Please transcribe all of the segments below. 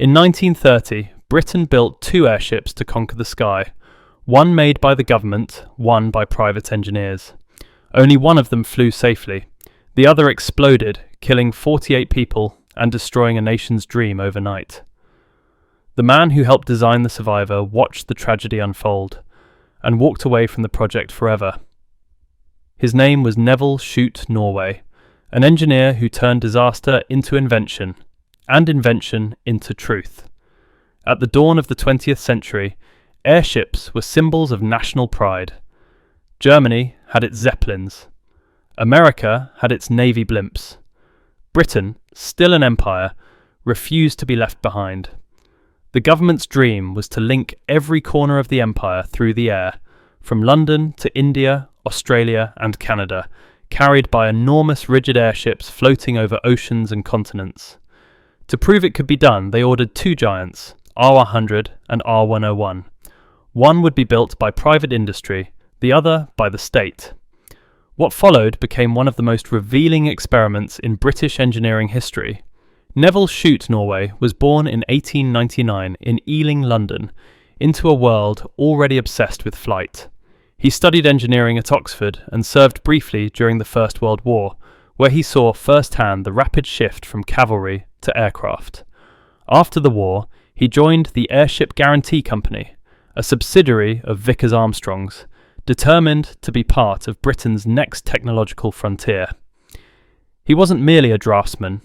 In 1930, Britain built 2 airships to conquer the sky, one made by the government, one by private engineers. Only one of them flew safely. The other exploded, killing 48 people and destroying a nation's dream overnight. The man who helped design the survivor watched the tragedy unfold and walked away from the project forever. His name was Nevil Shoot, Norway, an engineer who turned disaster into invention, and invention into truth. At the dawn of the 20th century, airships were symbols of national pride. Germany had its Zeppelins. America had its Navy blimps. Britain, still an empire, refused to be left behind. The government's dream was to link every corner of the empire through the air, from London to India, Australia and Canada, carried by enormous rigid airships floating over oceans and continents. To prove it could be done, they ordered 2 giants, R100 and R101. One would be built by private industry, the other by the state. What followed became one of the most revealing experiments in British engineering history. Nevil Shoot, Norway, was born in 1899 in Ealing, London, into a world already obsessed with flight. He studied engineering at Oxford and served briefly during the First World War, where he saw firsthand the rapid shift from cavalry to aircraft. After the war, he joined the Airship Guarantee Company, a subsidiary of Vickers Armstrongs, determined to be part of Britain's next technological frontier. He wasn't merely a draftsman.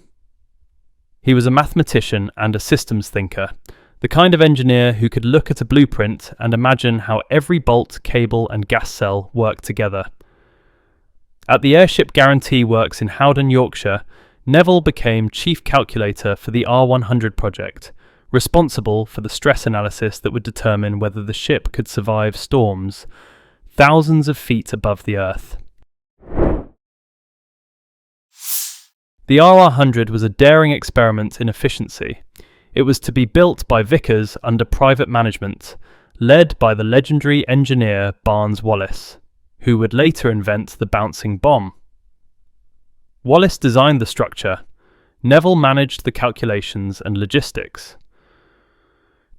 He was a mathematician and a systems thinker, the kind of engineer who could look at a blueprint and imagine how every bolt, cable and gas cell worked together. At the Airship Guarantee Works in Howden, Yorkshire, Nevil became chief calculator for the R100 project, responsible for the stress analysis that would determine whether the ship could survive storms thousands of feet above the Earth. The R100 was a daring experiment in efficiency. It was to be built by Vickers under private management, led by the legendary engineer Barnes Wallis, who would later invent the bouncing bomb. Wallis designed the structure. Nevil managed the calculations and logistics.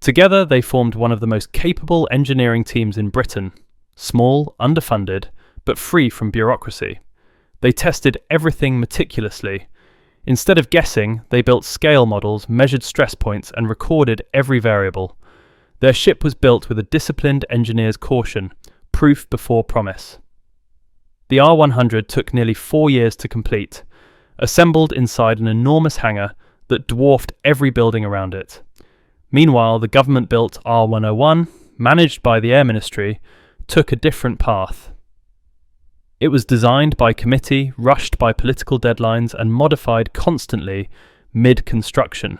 Together they formed one of the most capable engineering teams in Britain, small, underfunded, but free from bureaucracy. They tested everything meticulously. Instead of guessing, they built scale models, measured stress points, and recorded every variable. Their ship was built with a disciplined engineer's caution, proof before promise. The R100 took nearly 4 years to complete, assembled inside an enormous hangar that dwarfed every building around it. Meanwhile, the government-built R101, managed by the Air Ministry, took a different path. It was designed by committee, rushed by political deadlines, and modified constantly mid-construction.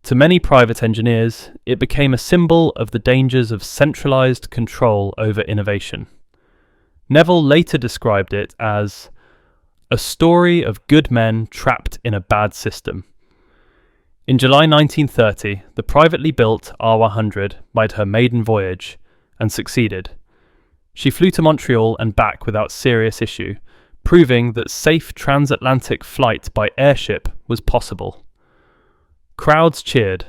To many private engineers, it became a symbol of the dangers of centralized control over innovation. Nevil later described it as a story of good men trapped in a bad system. In July 1930, the privately built R100 made her maiden voyage and succeeded. She flew to Montreal and back without serious issue, proving that safe transatlantic flight by airship was possible. Crowds cheered.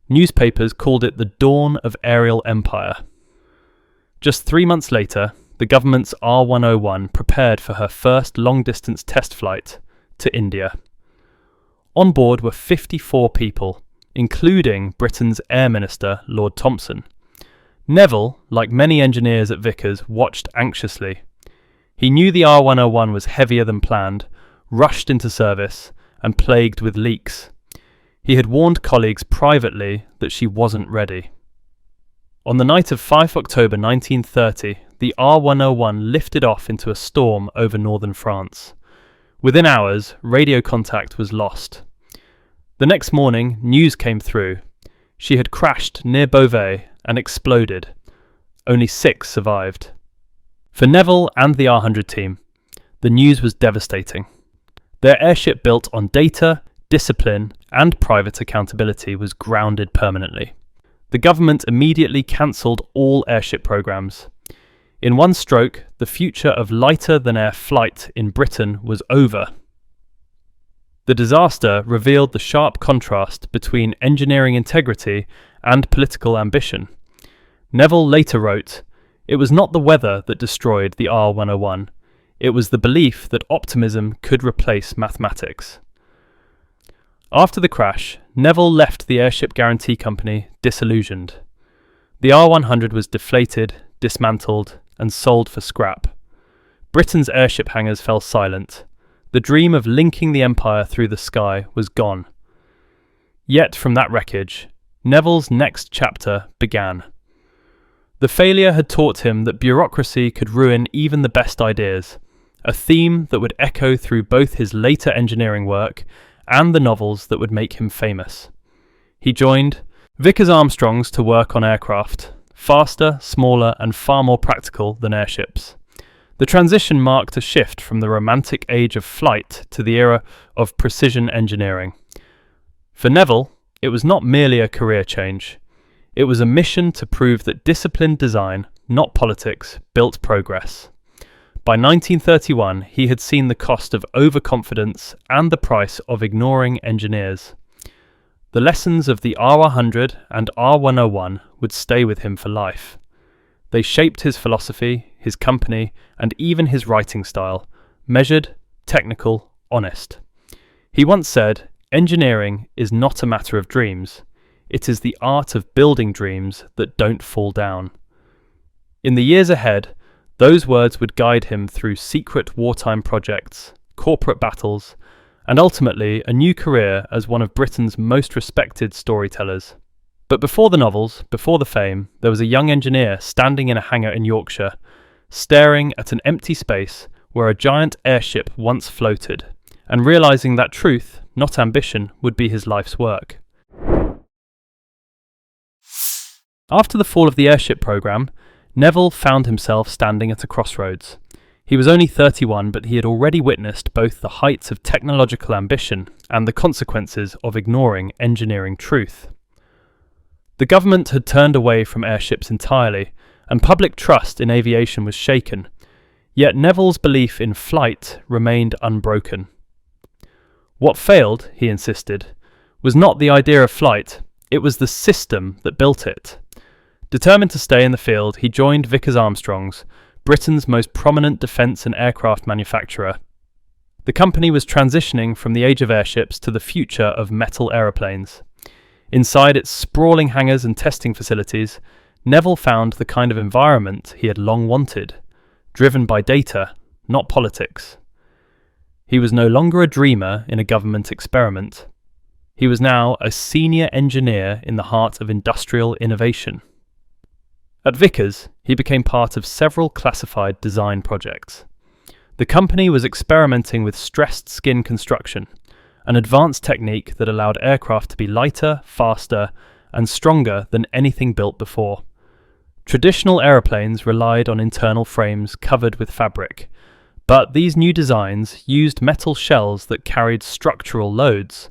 Newspapers called it the dawn of aerial empire. Just 3 months later, the government's R101 prepared for her first long-distance test flight to India. On board were 54 people, including Britain's Air Minister, Lord Thompson. Nevil, like many engineers at Vickers, watched anxiously. He knew the R101 was heavier than planned, rushed into service, and plagued with leaks. He had warned colleagues privately that she wasn't ready. On the night of 5 October 1930, the R101 lifted off into a storm over northern France. Within hours, radio contact was lost. The next morning, news came through. She had crashed near Beauvais and exploded. Only 6 survived. For Nevil and the R100 team, the news was devastating. Their airship, built on data, discipline, and private accountability, was grounded permanently. The government immediately cancelled all airship programs. In one stroke, the future of lighter-than-air flight in Britain was over. The disaster revealed the sharp contrast between engineering integrity and political ambition. Nevil later wrote, "It was not the weather that destroyed the R101. It was the belief that optimism could replace mathematics." After the crash, Nevil left the Airship Guarantee Company disillusioned. The R100 was deflated, dismantled, and sold for scrap. Britain's airship hangars fell silent. The dream of linking the empire through the sky was gone. Yet from that wreckage, Nevil's next chapter began. The failure had taught him that bureaucracy could ruin even the best ideas, a theme that would echo through both his later engineering work and the novels that would make him famous. He joined Vickers Armstrongs to work on aircraft, faster, smaller, and far more practical than airships. The transition marked a shift from the romantic age of flight to the era of precision engineering. For Nevil, it was not merely a career change. It was a mission to prove that disciplined design, not politics, built progress. By 1931, he had seen the cost of overconfidence and the price of ignoring engineers. The lessons of the R100 and R101 would stay with him for life. They shaped his philosophy, his company, and even his writing style, measured, technical, honest. He once said, "Engineering is not a matter of dreams. It is the art of building dreams that don't fall down." In the years ahead, those words would guide him through secret wartime projects, corporate battles, and ultimately a new career as one of Britain's most respected storytellers. But before the novels, before the fame, there was a young engineer standing in a hangar in Yorkshire, staring at an empty space where a giant airship once floated, and realising that truth, not ambition, would be his life's work. After the fall of the airship programme, Nevil found himself standing at a crossroads. He was only 31, but he had already witnessed both the heights of technological ambition and the consequences of ignoring engineering truth. The government had turned away from airships entirely, and public trust in aviation was shaken, yet Nevil's belief in flight remained unbroken. What failed, he insisted, was not the idea of flight, it was the system that built it. Determined to stay in the field, he joined Vickers Armstrongs, Britain's most prominent defence and aircraft manufacturer. The company was transitioning from the age of airships to the future of metal aeroplanes. Inside its sprawling hangars and testing facilities, Nevil found the kind of environment he had long wanted, driven by data, not politics. He was no longer a dreamer in a government experiment. He was now a senior engineer in the heart of industrial innovation. At Vickers, he became part of several classified design projects. The company was experimenting with stressed skin construction, an advanced technique that allowed aircraft to be lighter, faster, and stronger than anything built before. Traditional aeroplanes relied on internal frames covered with fabric, but these new designs used metal shells that carried structural loads.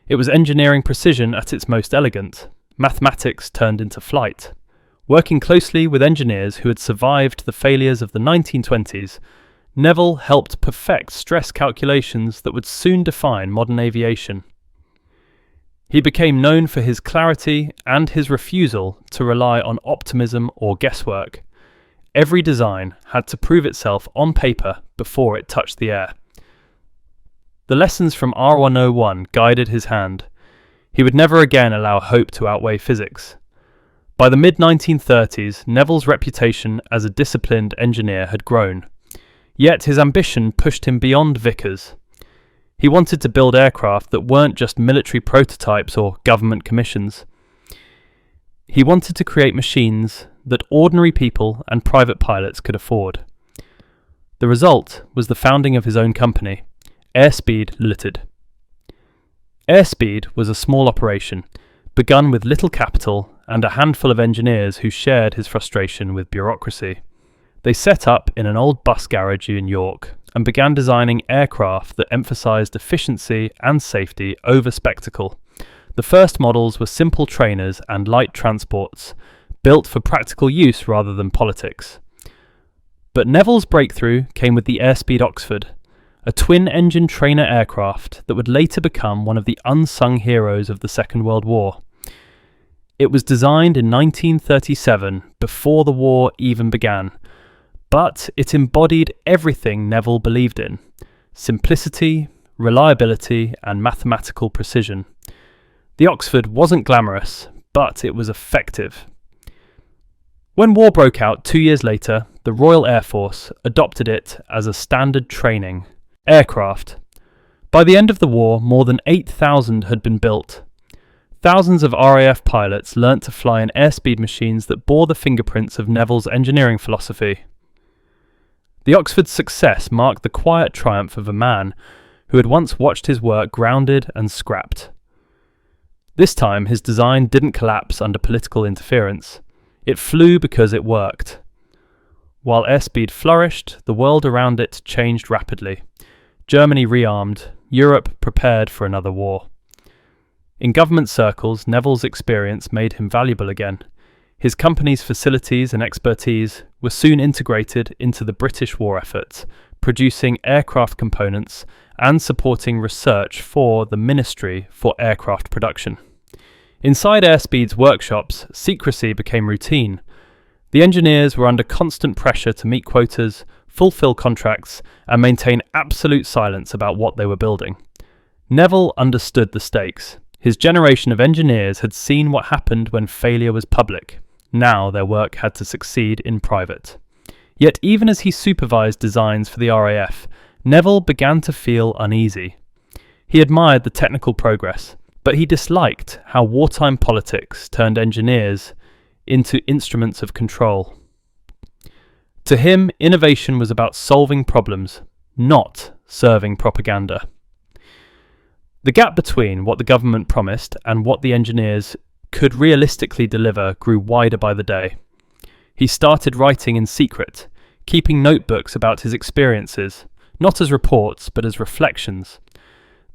It was engineering precision at its most elegant, mathematics turned into flight. Working closely with engineers who had survived the failures of the 1920s, Nevil helped perfect stress calculations that would soon define modern aviation. He became known for his clarity and his refusal to rely on optimism or guesswork. Every design had to prove itself on paper before it touched the air. The lessons from R101 guided his hand. He would never again allow hope to outweigh physics. By the mid-1930s, Nevil's reputation as a disciplined engineer had grown. Yet his ambition pushed him beyond Vickers. He wanted to build aircraft that weren't just military prototypes or government commissions. He wanted to create machines that ordinary people and private pilots could afford. The result was the founding of his own company, Airspeed Ltd. Airspeed was a small operation, begun with little capital and a handful of engineers who shared his frustration with bureaucracy. They set up in an old bus garage in York and began designing aircraft that emphasised efficiency and safety over spectacle. The first models were simple trainers and light transports, built for practical use rather than politics. But Nevil's breakthrough came with the Airspeed Oxford, a twin-engine trainer aircraft that would later become one of the unsung heroes of the Second World War. It was designed in 1937, before the war even began, but it embodied everything Nevil believed in: simplicity, reliability, and mathematical precision. The Oxford wasn't glamorous, but it was effective. When war broke out 2 years later, the Royal Air Force adopted it as a standard training aircraft. By the end of the war, more than 8,000 had been built. Thousands of RAF pilots learnt to fly in Airspeed machines that bore the fingerprints of Nevil's engineering philosophy. The Oxford's success marked the quiet triumph of a man who had once watched his work grounded and scrapped. This time, his design didn't collapse under political interference. It flew because it worked. While Airspeed flourished, the world around it changed rapidly. Germany rearmed, Europe prepared for another war. In government circles, Nevil's experience made him valuable again. His company's facilities and expertise were soon integrated into the British war effort, producing aircraft components and supporting research for the Ministry for Aircraft Production. Inside Airspeed's workshops, secrecy became routine. The engineers were under constant pressure to meet quotas, fulfill contracts, and maintain absolute silence about what they were building. Nevil understood the stakes. His generation of engineers had seen what happened when failure was public. Now their work had to succeed in private. Yet even as he supervised designs for the RAF, Nevil began to feel uneasy. He admired the technical progress, but he disliked how wartime politics turned engineers into instruments of control. To him, innovation was about solving problems, not serving propaganda. The gap between what the government promised and what the engineers could realistically deliver grew wider by the day. He started writing in secret, keeping notebooks about his experiences, not as reports but as reflections.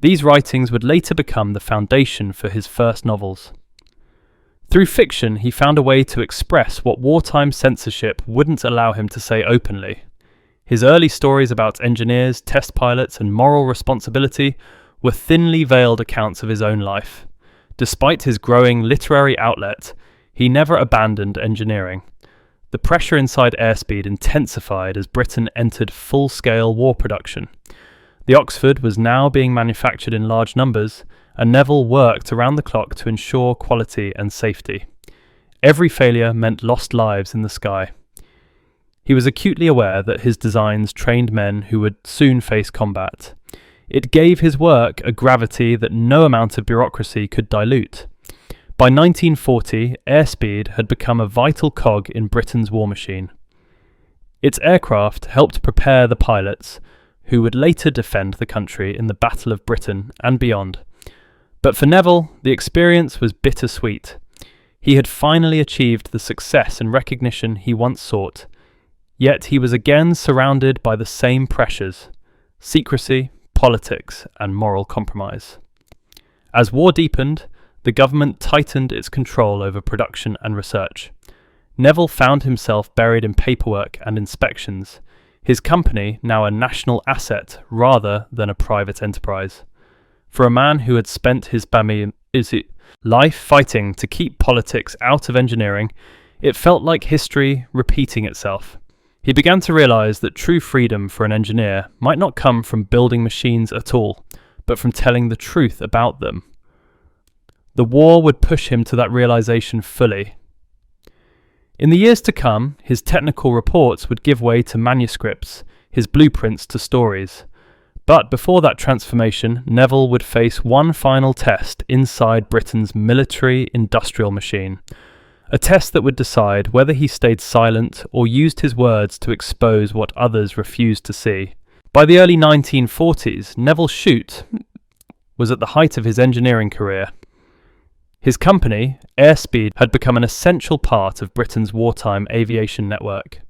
These writings would later become the foundation for his first novels. Through fiction, he found a way to express what wartime censorship wouldn't allow him to say openly. His early stories about engineers, test pilots, and moral responsibility were thinly veiled accounts of his own life. Despite his growing literary outlet, he never abandoned engineering. The pressure inside Airspeed intensified as Britain entered full-scale war production. The Oxford was now being manufactured in large numbers, and Nevil worked around the clock to ensure quality and safety. Every failure meant lost lives in the sky. He was acutely aware that his designs trained men who would soon face combat. It gave his work a gravity that no amount of bureaucracy could dilute. By 1940, Airspeed had become a vital cog in Britain's war machine. Its aircraft helped prepare the pilots, who would later defend the country in the Battle of Britain and beyond. But for Nevil, the experience was bittersweet. He had finally achieved the success and recognition he once sought, yet he was again surrounded by the same pressures: secrecy, politics, and moral compromise. As war deepened, the government tightened its control over production and research. Nevil found himself buried in paperwork and inspections, his company now a national asset rather than a private enterprise. For a man who had spent his life fighting to keep politics out of engineering, it felt like history repeating itself. He began to realize that true freedom for an engineer might not come from building machines at all, but from telling the truth about them. The war would push him to that realization fully. In the years to come, his technical reports would give way to manuscripts, his blueprints to stories. But before that transformation, Nevil would face one final test inside Britain's military-industrial machine. A test that would decide whether he stayed silent or used his words to expose what others refused to see. By the early 1940s, Nevil Shoot was at the height of his engineering career. His company, Airspeed, had become an essential part of Britain's wartime aviation network.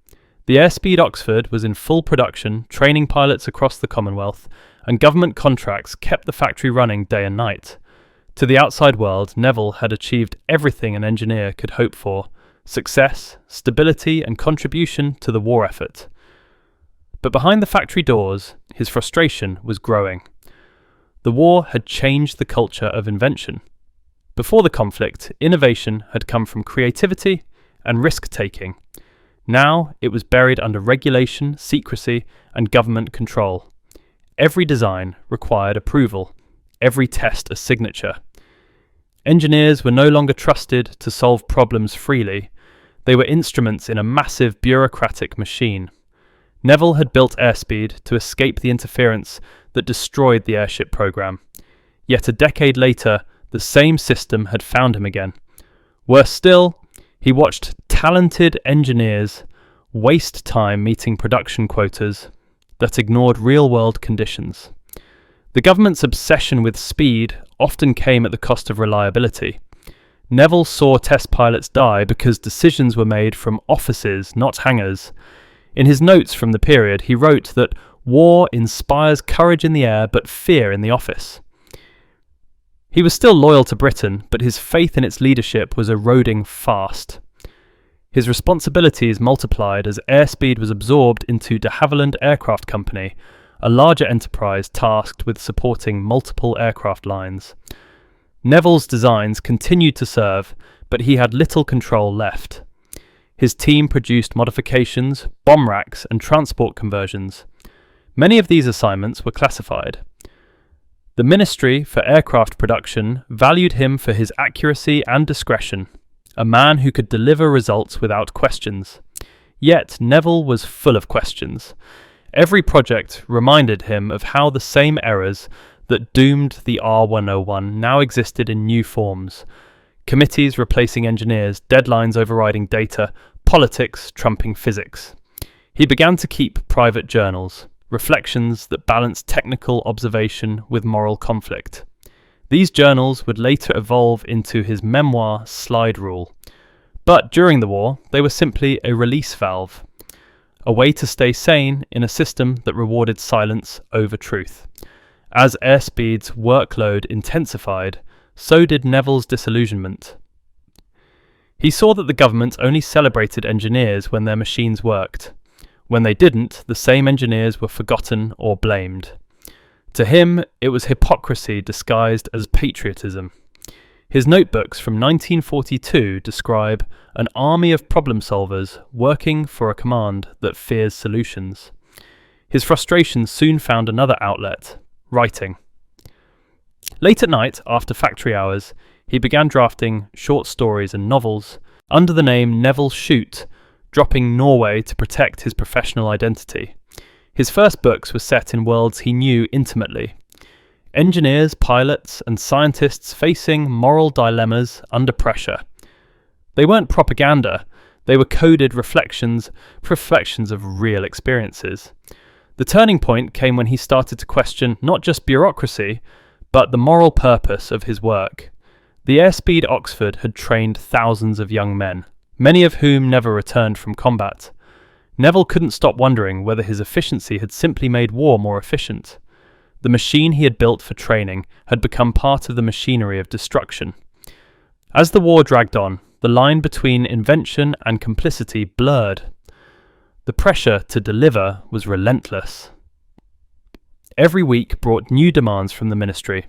The Airspeed Oxford was in full production, training pilots across the Commonwealth, and government contracts kept the factory running day and night. To the outside world, Nevil had achieved everything an engineer could hope for: success, stability, and contribution to the war effort. But behind the factory doors, his frustration was growing. The war had changed the culture of invention. Before the conflict, innovation had come from creativity and risk-taking. Now it was buried under regulation, secrecy, and government control. Every design required approval, every test a signature. Engineers were no longer trusted to solve problems freely. They were instruments in a massive bureaucratic machine. Nevil had built Airspeed to escape the interference that destroyed the airship program. Yet a decade later, the same system had found him again. Worse still, he watched talented engineers waste time meeting production quotas that ignored real-world conditions. The government's obsession with speed often came at the cost of reliability. Nevil saw test pilots die because decisions were made from offices, not hangars. In his notes from the period, he wrote that war inspires courage in the air but fear in the office. He was still loyal to Britain, but his faith in its leadership was eroding fast. His responsibilities multiplied as Airspeed was absorbed into de Havilland Aircraft Company, a larger enterprise tasked with supporting multiple aircraft lines. Nevil's designs continued to serve, but he had little control left. His team produced modifications, bomb racks, and transport conversions. Many of these assignments were classified. The Ministry for Aircraft Production valued him for his accuracy and discretion, a man who could deliver results without questions. Yet Nevil was full of questions. Every project reminded him of how the same errors that doomed the R101 now existed in new forms. Committees replacing engineers, deadlines overriding data, politics trumping physics. He began to keep private journals, reflections that balanced technical observation with moral conflict. These journals would later evolve into his memoir Slide Rule. But during the war, they were simply a release valve, a way to stay sane in a system that rewarded silence over truth. As Airspeed's workload intensified, so did Nevil's disillusionment. He saw that the government only celebrated engineers when their machines worked. When they didn't, the same engineers were forgotten or blamed. To him, it was hypocrisy disguised as patriotism. His notebooks from 1942 describe an army of problem solvers working for a command that fears solutions. His frustration soon found another outlet: writing. Late at night, after factory hours, he began drafting short stories and novels under the name Nevil Shoot, dropping Norway to protect his professional identity. His first books were set in worlds he knew intimately. Engineers, pilots, and scientists facing moral dilemmas under pressure. They weren't propaganda, they were coded reflections of real experiences. The turning point came when he started to question not just bureaucracy, but the moral purpose of his work. The Airspeed Oxford had trained thousands of young men, many of whom never returned from combat. Nevil couldn't stop wondering whether his efficiency had simply made war more efficient. The machine he had built for training had become part of the machinery of destruction. As the war dragged on, the line between invention and complicity blurred. The pressure to deliver was relentless. Every week brought new demands from the ministry.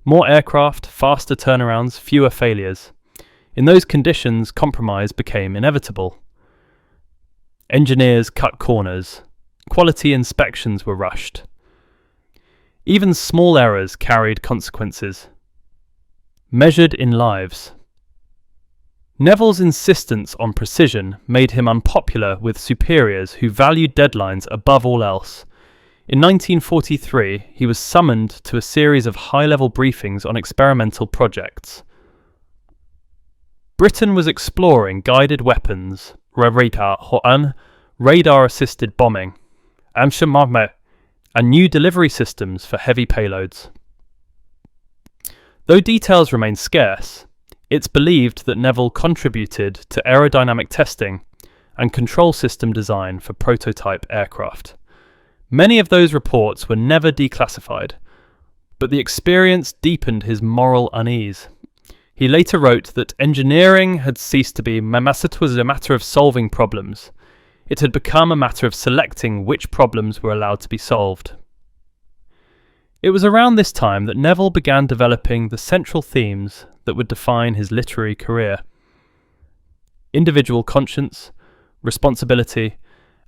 More aircraft, faster turnarounds, fewer failures. In those conditions, compromise became inevitable. Engineers cut corners. Quality inspections were rushed. Even small errors carried consequences, measured in lives. Nevil's insistence on precision made him unpopular with superiors who valued deadlines above all else. In 1943, he was summoned to a series of high-level briefings on experimental projects. Britain was exploring guided weapons, radar-assisted bombing, and new delivery systems for heavy payloads. Though details remain scarce, it's believed that Nevil contributed to aerodynamic testing and control system design for prototype aircraft. Many of those reports were never declassified, but the experience deepened his moral unease. He later wrote that engineering had ceased to be a matter of solving problems. It had become a matter of selecting which problems were allowed to be solved. It was around this time that Nevil began developing the central themes that would define his literary career: individual conscience, responsibility,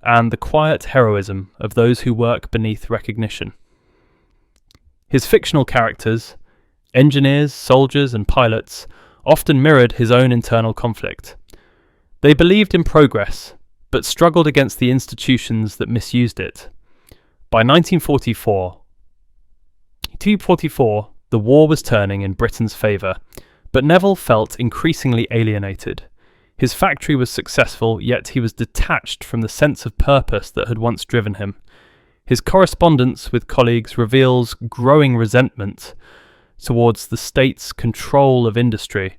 and the quiet heroism of those who work beneath recognition. His fictional characters, engineers, soldiers, and pilots, often mirrored his own internal conflict. They believed in progress, but struggled against the institutions that misused it. By 1944, the war was turning in Britain's favour, but Nevil felt increasingly alienated. His factory was successful, yet he was detached from the sense of purpose that had once driven him. His correspondence with colleagues reveals growing resentment towards the state's control of industry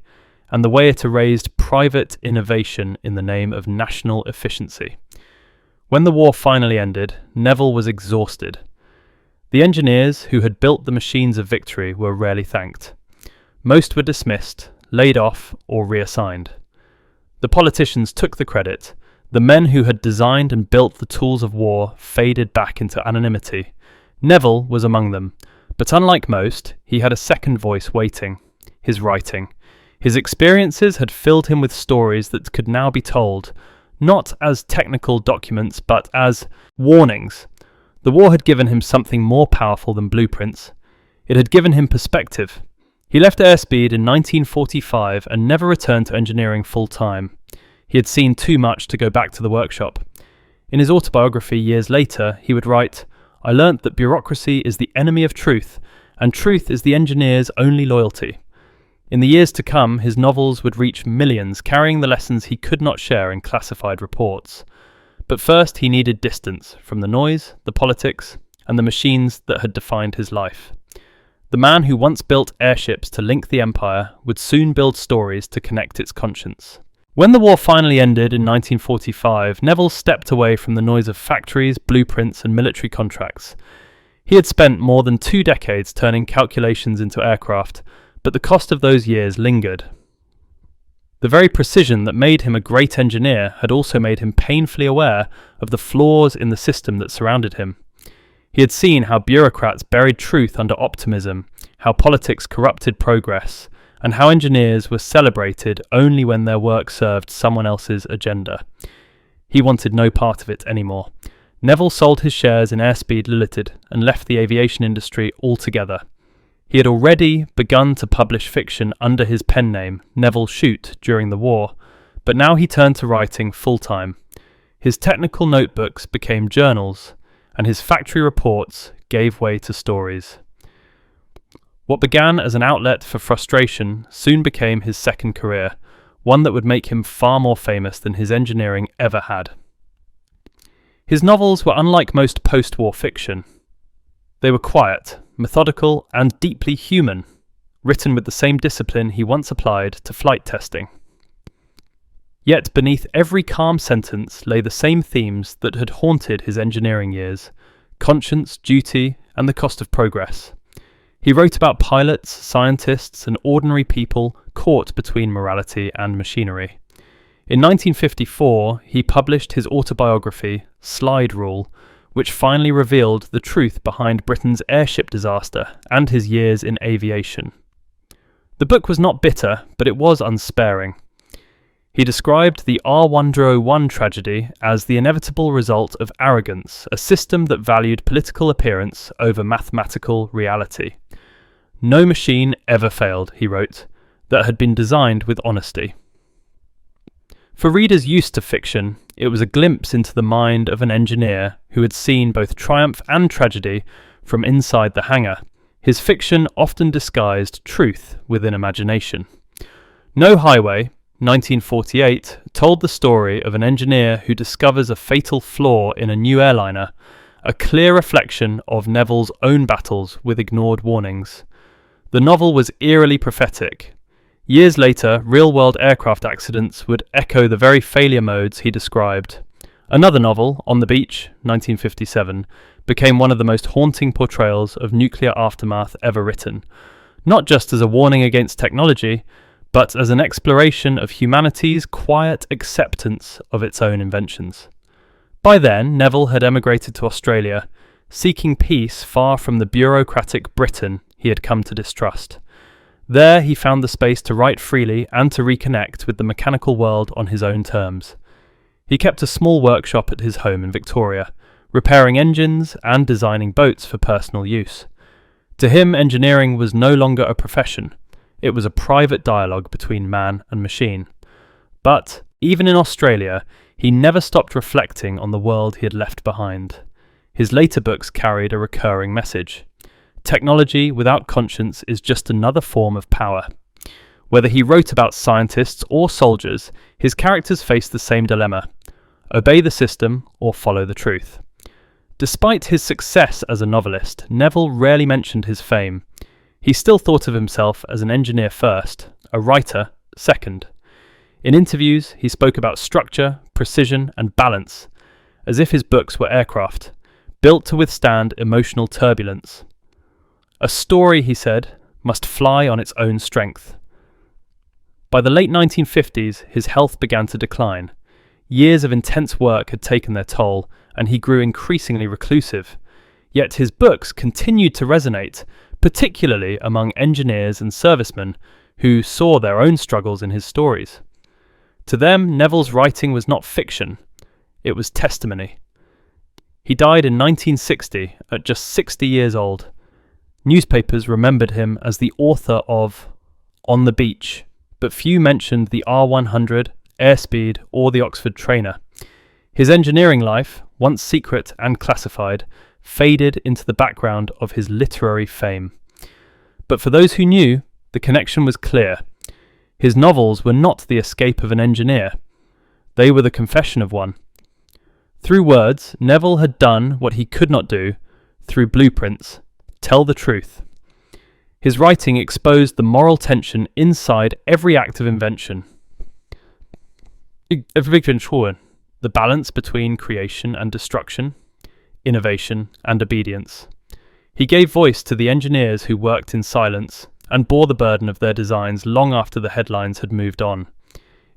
and the way it erased private innovation in the name of national efficiency. When the war finally ended, Nevil was exhausted. The engineers who had built the machines of victory were rarely thanked. Most were dismissed, laid off, or reassigned. The politicians took the credit. The men who had designed and built the tools of war faded back into anonymity. Nevil was among them, but unlike most, he had a second voice waiting: his writing. His experiences had filled him with stories that could now be told, not as technical documents, but as warnings. The war had given him something more powerful than blueprints. It had given him perspective. He left Airspeed in 1945 and never returned to engineering full-time. He had seen too much to go back to the workshop. In his autobiography years later, he would write, "I learnt that bureaucracy is the enemy of truth, and truth is the engineer's only loyalty." In the years to come, his novels would reach millions, carrying the lessons he could not share in classified reports. But first he needed distance from the noise, the politics, and the machines that had defined his life. The man who once built airships to link the empire would soon build stories to connect its conscience. When the war finally ended in 1945, Nevil stepped away from the noise of factories, blueprints, and military contracts. He had spent more than 2 decades turning calculations into aircraft, but the cost of those years lingered. The very precision that made him a great engineer had also made him painfully aware of the flaws in the system that surrounded him. He had seen how bureaucrats buried truth under optimism, how politics corrupted progress, and how engineers were celebrated only when their work served someone else's agenda. He wanted no part of it anymore. Nevil sold his shares in Airspeed Ltd and left the aviation industry altogether. He had already begun to publish fiction under his pen name, Nevil Shoot, during the war, but now he turned to writing full-time. His technical notebooks became journals, and his factory reports gave way to stories. What began as an outlet for frustration soon became his second career, one that would make him far more famous than his engineering ever had. His novels were unlike most post-war fiction. They were quiet, methodical, and deeply human, written with the same discipline he once applied to flight testing. Yet beneath every calm sentence lay the same themes that had haunted his engineering years: conscience, duty, and the cost of progress. He wrote about pilots, scientists, and ordinary people caught between morality and machinery. In 1954, he published his autobiography, Slide Rule, which finally revealed the truth behind Britain's airship disaster and his years in aviation. The book was not bitter, but it was unsparing. He described the R101 tragedy as the inevitable result of arrogance, a system that valued political appearance over mathematical reality. No machine ever failed, he wrote, that had been designed with honesty. For readers used to fiction, it was a glimpse into the mind of an engineer who had seen both triumph and tragedy from inside the hangar. His fiction often disguised truth within imagination. No Highway, 1948, told the story of an engineer who discovers a fatal flaw in a new airliner, a clear reflection of Nevil's own battles with ignored warnings. The novel was eerily prophetic. Years later, real-world aircraft accidents would echo the very failure modes he described. Another novel, On the Beach, 1957, became one of the most haunting portrayals of nuclear aftermath ever written, not just as a warning against technology, but as an exploration of humanity's quiet acceptance of its own inventions. By then, Nevil had emigrated to Australia, seeking peace far from the bureaucratic Britain he had come to distrust. There he found the space to write freely and to reconnect with the mechanical world on his own terms. He kept a small workshop at his home in Victoria, repairing engines and designing boats for personal use. To him, engineering was no longer a profession. It was a private dialogue between man and machine. But, even in Australia, he never stopped reflecting on the world he had left behind. His later books carried a recurring message. Technology without conscience is just another form of power. Whether he wrote about scientists or soldiers, his characters faced the same dilemma: obey the system or follow the truth. Despite his success as a novelist, Nevil rarely mentioned his fame. He still thought of himself as an engineer first, a writer second. In interviews, he spoke about structure, precision, and balance, as if his books were aircraft, built to withstand emotional turbulence. A story, he said, must fly on its own strength. By the late 1950s, his health began to decline. Years of intense work had taken their toll, and he grew increasingly reclusive. Yet his books continued to resonate, particularly among engineers and servicemen who saw their own struggles in his stories. To them, Nevil's writing was not fiction, it was testimony. He died in 1960 at just 60 years old. Newspapers remembered him as the author of On the Beach, but few mentioned the R100, Airspeed, or the Oxford Trainer. His engineering life, once secret and classified, faded into the background of his literary fame. But for those who knew, the connection was clear. His novels were not the escape of an engineer. They were the confession of one. Through words, Nevil had done what he could not do. Through blueprints, tell the truth. His writing exposed the moral tension inside every act of invention. The balance between creation and destruction, innovation and obedience. He gave voice to the engineers who worked in silence and bore the burden of their designs long after the headlines had moved on.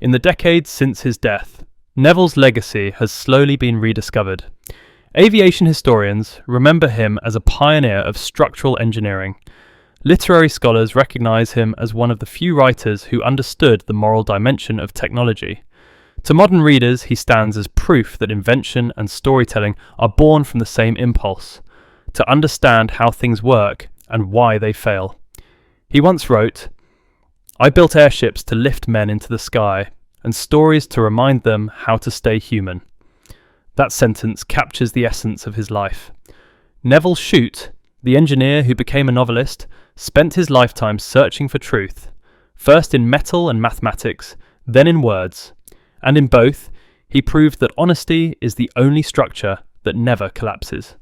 In the decades since his death, Nevil's legacy has slowly been rediscovered. Aviation historians remember him as a pioneer of structural engineering. Literary scholars recognise him as one of the few writers who understood the moral dimension of technology. To modern readers, he stands as proof that invention and storytelling are born from the same impulse, to understand how things work and why they fail. He once wrote, "I built airships to lift men into the sky, and stories to remind them how to stay human." That sentence captures the essence of his life. Nevil Shoot, the engineer who became a novelist, spent his lifetime searching for truth, first in metal and mathematics, then in words. And in both, he proved that honesty is the only structure that never collapses.